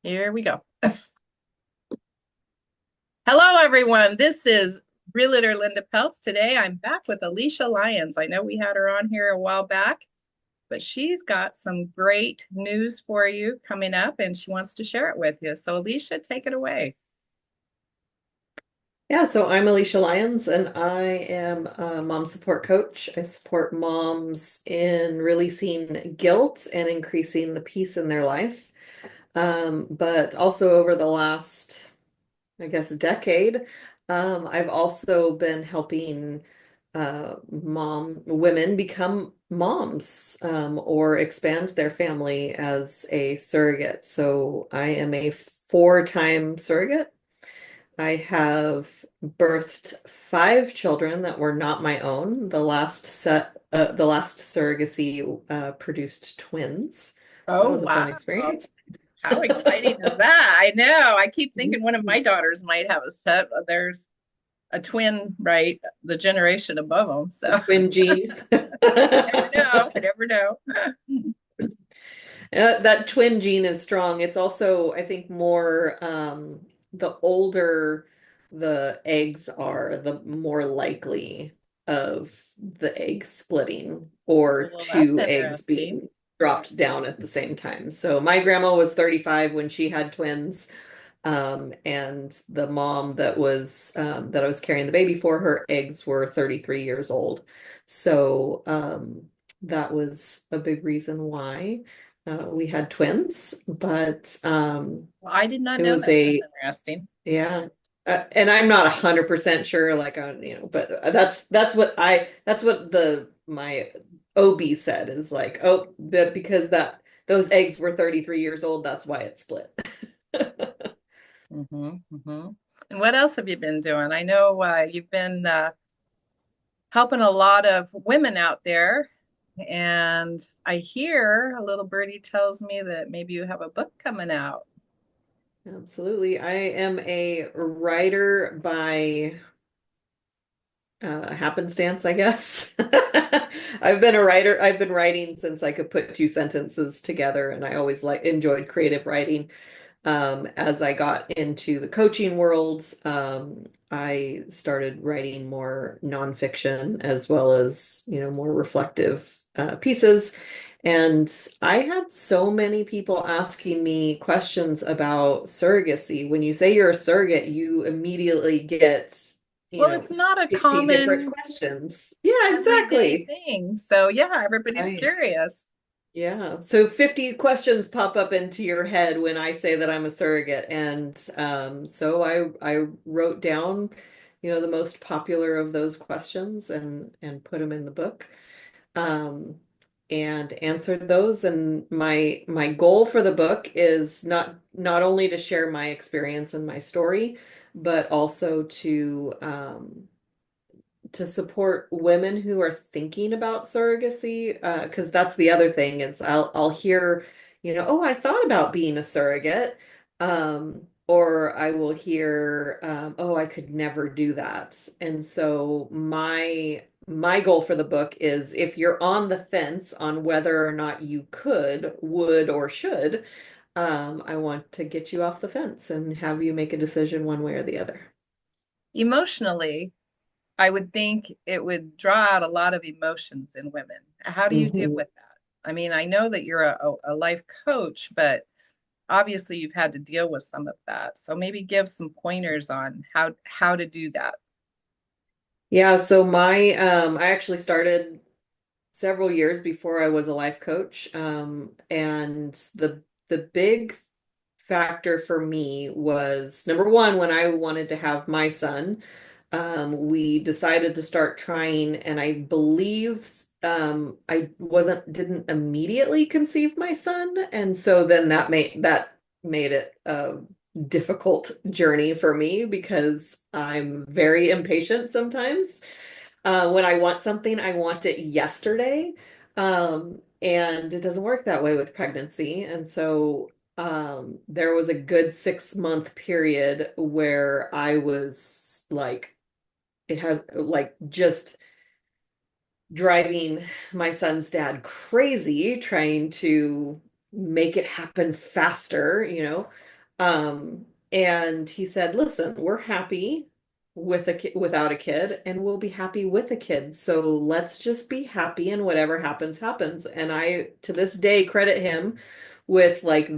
Here we go. Hello, everyone. This is Realtor Linda Peltz. Today, I'm back with Alicia Lyons. I know we had her on here a while back, but she's got some great news for you coming up, and she wants to share it with you. So, Alicia, take it away. Yeah, so I'm Alicia Lyons, and I am a mom support coach. I support moms in releasing guilt and increasing the peace in their life. But also over the last, I guess, decade, I've also been helping women become moms or expand their family as a surrogate. So I am a four-time surrogate. I have birthed five children that were not my own. The last surrogacy produced twins. That Oh, was a fun wow. experience. How exciting is that? I know. I keep thinking one of Mhm. my daughters might have a set. There's a twin, right? The generation above them. The So, twin gene. you never know. You never know. That twin gene is strong. It's also, I think, more the older the eggs are, the more likely of the egg splitting or Well, that's two eggs interesting. being dropped down at the same time. So my grandma was 35 when she had twins. And the mom that I was carrying the baby for, her eggs were 33 years old. So that was a big reason why we had twins. But Well, I did not it know was that. That's a interesting. yeah. And I'm not 100% sure, like but that's what the my OB said is like, oh, that because that those eggs were 33 years old, that's why it split. Hmm. And what else have you been doing? I know you've been helping a lot of women out there, and I hear a little birdie tells me that maybe you have a book coming out. Absolutely. I am a writer by happenstance, I guess. I've been a writer. I've been writing since I could put two sentences together, and I always enjoyed creative writing. As I got into the coaching world, I started writing more nonfiction as well as, more reflective pieces. And I had so many people asking me questions about surrogacy. When you say you're a surrogate, you immediately get, Well, it's not a 50 different common questions. Yeah, everyday exactly. thing. So, yeah, everybody's Right. curious. Yeah. So 50 questions pop up into your head when I say that I'm a surrogate. And so I wrote down, the most popular of those questions and put them in the book. Um, and answered those. And my goal for the book is not only to share my experience and my story, but also to support women who are thinking about surrogacy, because that's the other thing is I'll hear, oh, I thought about being a surrogate, or I will hear, oh, I could never do that. And so my goal for the book is if you're on the fence on whether or not you could, would, or should, I want to get you off the fence and have you make a decision one way or the other. Emotionally, I would think it would draw out a lot of emotions in women. How do you deal Mhm. with that? I mean, I know that you're a life coach, but obviously you've had to deal with some of that. So maybe give some pointers on how to do that. Yeah, so I actually started several years before I was a life coach. And the big factor for me was number one, when I wanted to have my son, we decided to start trying, and I believe I didn't immediately conceive my son, and so then that made it a difficult journey for me because I'm very impatient sometimes. When I want something, I want it yesterday. And it doesn't work that way with pregnancy. And so there was a good 6 month period where I was like, it has like just driving my son's dad crazy, trying to make it happen faster. Um, and he said, "Listen, we're happy with a kid without a kid, and we'll be happy with a kid. So let's just be happy, and whatever happens, happens." And I, to this day, credit him with like,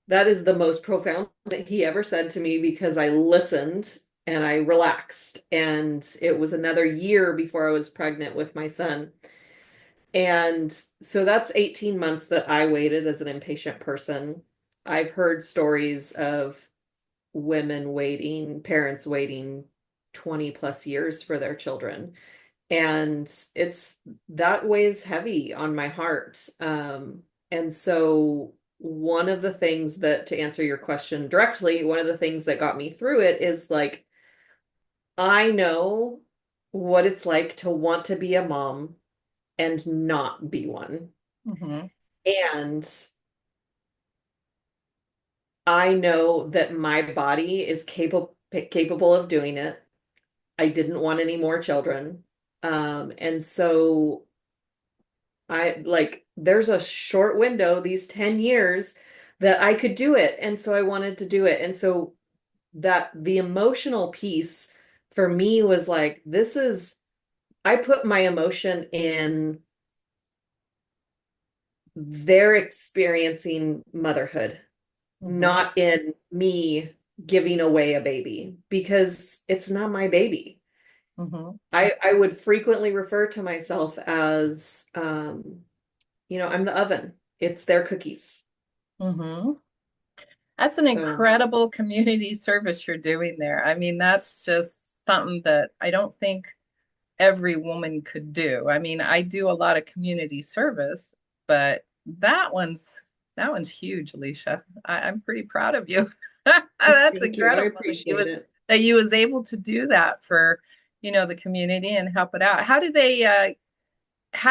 that is the most profound that he ever said to me because I listened and I relaxed. And it was another year before I was pregnant with my son. And so that's 18 months that I waited as an impatient person. I've heard stories of women waiting, parents waiting 20 plus years for their children. And it's that weighs heavy on my heart. And so one of the things that, to answer your question directly, one of the things that got me through it is like, I know what it's like to want to be a mom and not be one. Hmm. And I know that my body is capable of doing it. I didn't want any more children. And so I like there's a short window, these 10 years that I could do it. And so I wanted to do it. And so that the emotional piece for me was like, I put my emotion in their experiencing motherhood, Hmm. not in me giving away a baby because it's not my baby. Hmm. I would frequently refer to myself as, I'm the oven. It's their cookies. Hmm. That's an So incredible community service you're doing there. I mean, that's just something that I don't think every woman could do. I mean, I do a lot of community service, but that one's huge, Alicia. I'm pretty proud of you. That's thank you. I incredible appreciate it. that you was able to do that for, the community and help it out. How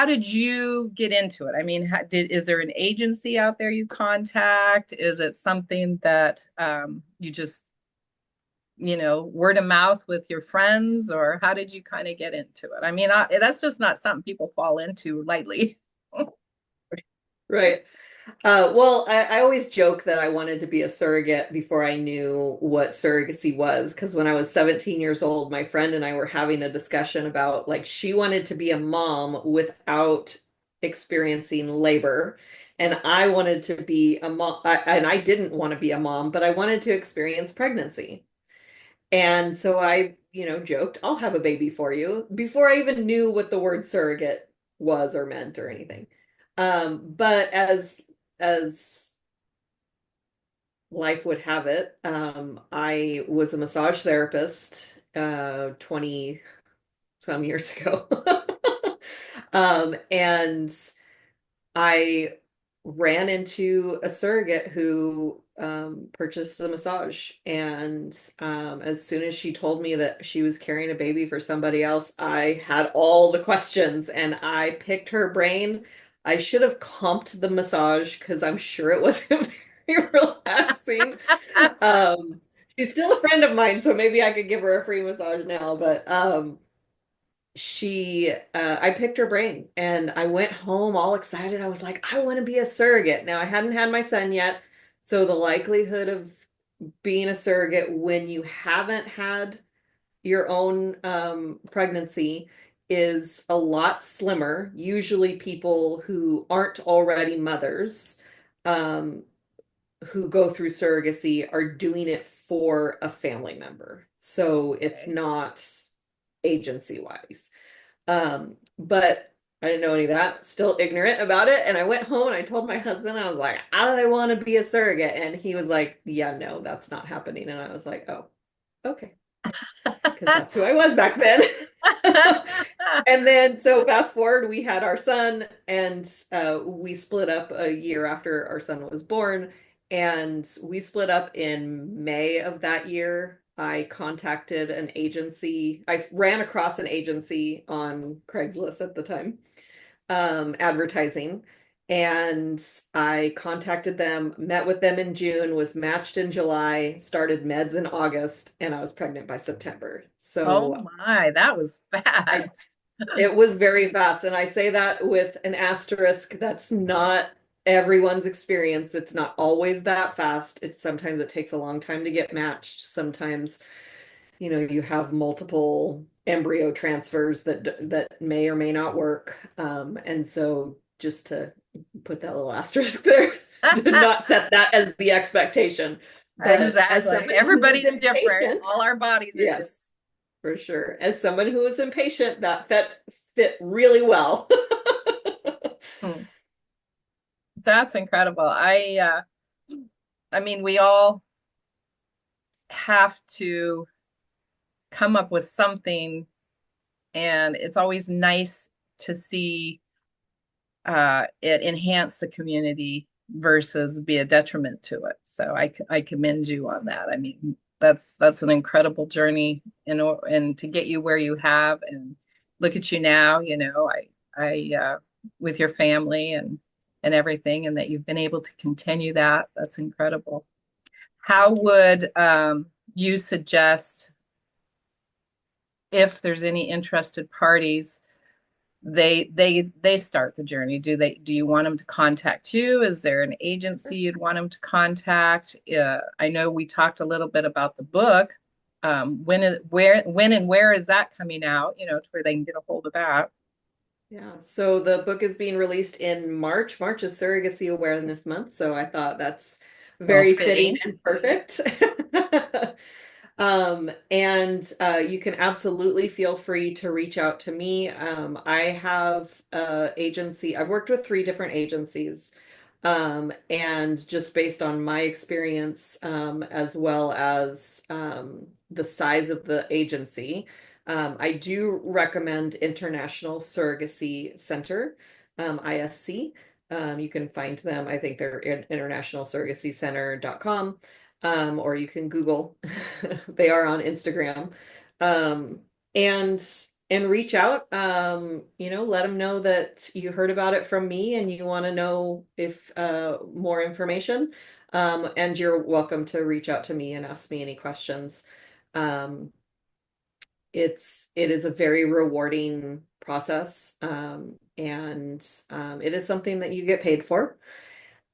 did you get into it? I mean, is there an agency out there you contact? Is it something that you just, word of mouth with your friends, or how did you kind of get into it? I mean, that's just not something people fall into lightly. Right. Well, I always joke that I wanted to be a surrogate before I knew what surrogacy was. Because when I was 17 years old, my friend and I were having a discussion about like she wanted to be a mom without experiencing labor. And I wanted to be a mom, and I didn't want to be a mom, but I wanted to experience pregnancy. And so I, joked, I'll have a baby for you before I even knew what the word surrogate was or meant or anything. But as life would have it, I was a massage therapist 20 some years ago. And I ran into a surrogate who purchased a massage. And as soon as she told me that she was carrying a baby for somebody else, I had all the questions and I picked her brain. I should have comped the massage because I'm sure it wasn't very relaxing. Um, she's still a friend of mine, so maybe I could give her a free massage now. But I picked her brain and I went home all excited. I was like, I want to be a surrogate. Now I hadn't had my son yet, so the likelihood of being a surrogate when you haven't had your own pregnancy is a lot slimmer. Usually people who aren't already mothers, um, who go through surrogacy are doing it for a family member. So it's Okay. not agency wise. But I didn't know any of that, still ignorant about it. And I went home and I told my husband, I was like, I want to be a surrogate. And he was like, yeah, no, that's not happening. And I was like, oh, okay. Because that's who I was back then. And then, so fast forward, we had our son, and we split up a year after our son was born. And we split up in May of that year. I contacted an agency. I ran across an agency on Craigslist at the time, advertising. And I contacted them, met with them in June, was matched in July, started meds in August, and I was pregnant by September. Oh So my, that was I fast. it was very fast. And I say that with an asterisk. That's not everyone's experience. It's not always that fast. It's sometimes it takes a long time to get matched. Sometimes, you have multiple embryo transfers that may or may not work. And so just to put that little asterisk there, to not set that as the expectation. But as Exactly. someone who is Everybody's different. impatient, All our bodies are different. yes, for sure. As someone who is impatient, that fit really well. Hmm. That's incredible. I mean, we all have to come up with something, and it's always nice to see it enhance the community versus be a detriment to it. So I commend you on that. I mean, that's an incredible journey, and to get you where you have, and look at you now, I with your family and everything, and that you've been able to continue that. That's incredible. How Thank you. would you suggest, if there's any interested parties, they start the journey? Do you want them to contact you? Is there an agency you'd want them to contact? I know we talked a little bit about the book. When and where is that coming out, to where they can get a hold of that? Yeah, so the book is being released in March. March is Surrogacy Awareness Month, so I thought that's Well, very fitting fitting. and perfect. And you can absolutely feel free to reach out to me. I have agency. I've worked with 3 different agencies, and just based on my experience, as well as the size of the agency. I do recommend International Surrogacy Center, ISC. You can find them. I think they're internationalsurrogacycenter.com, or you can Google. They are on Instagram. Um, and reach out. Let them know that you heard about it from me and you want to know if more information. And you're welcome to reach out to me and ask me any questions. Um, it is a very rewarding process, and it is something that you get paid for.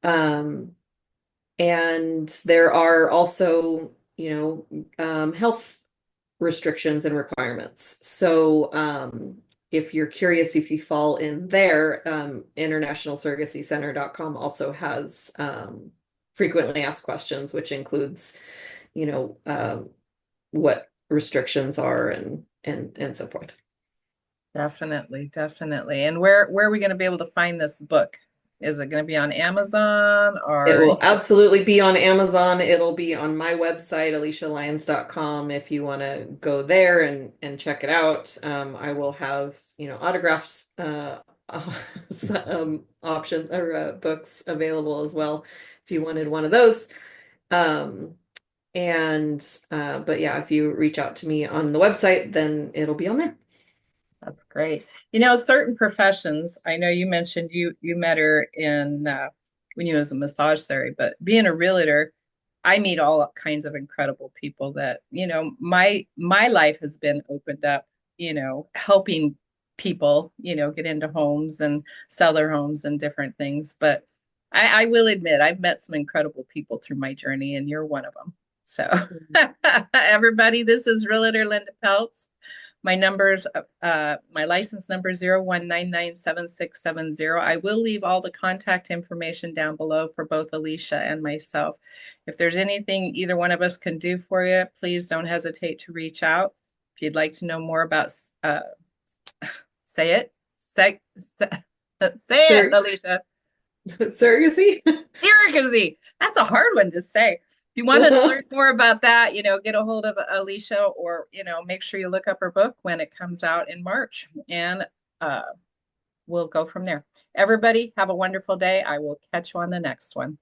Um, and there are also, health restrictions and requirements. So, if you're curious if you fall in there, internationalsurrogacycenter.com also has frequently asked questions, which includes, you know, um, what restrictions are and so forth. Definitely, definitely. And where are we going to be able to find this book? Is it going to be on Amazon It or will absolutely be on Amazon. It'll be on my website, alicialyons.com, if you want to go there and check it out. I will have, autographs, options or books available as well if you wanted one of those. Um, and but yeah, if you reach out to me on the website, then it'll be on there. That's great. Certain professions, I know you mentioned you met her in when you was a massage therapy, but being a realtor, I meet all kinds of incredible people that, my life has been opened up, helping people, get into homes and sell their homes and different things. But I will admit, I've met some incredible people through my journey, and you're one of them. So, everybody, this is Realtor Linda Peltz. My license number 01997670. I will leave all the contact information down below for both Alicia and myself. If there's anything either one of us can do for you, please don't hesitate to reach out. If you'd like to know more about, say it, say it, Sur Alicia. Surrogacy? Surrogacy. That's a hard one to say. If you want to learn more about that, get a hold of Alicia, or, make sure you look up her book when it comes out in March, and uh, we'll go from there. Everybody, have a wonderful day. I will catch you on the next one.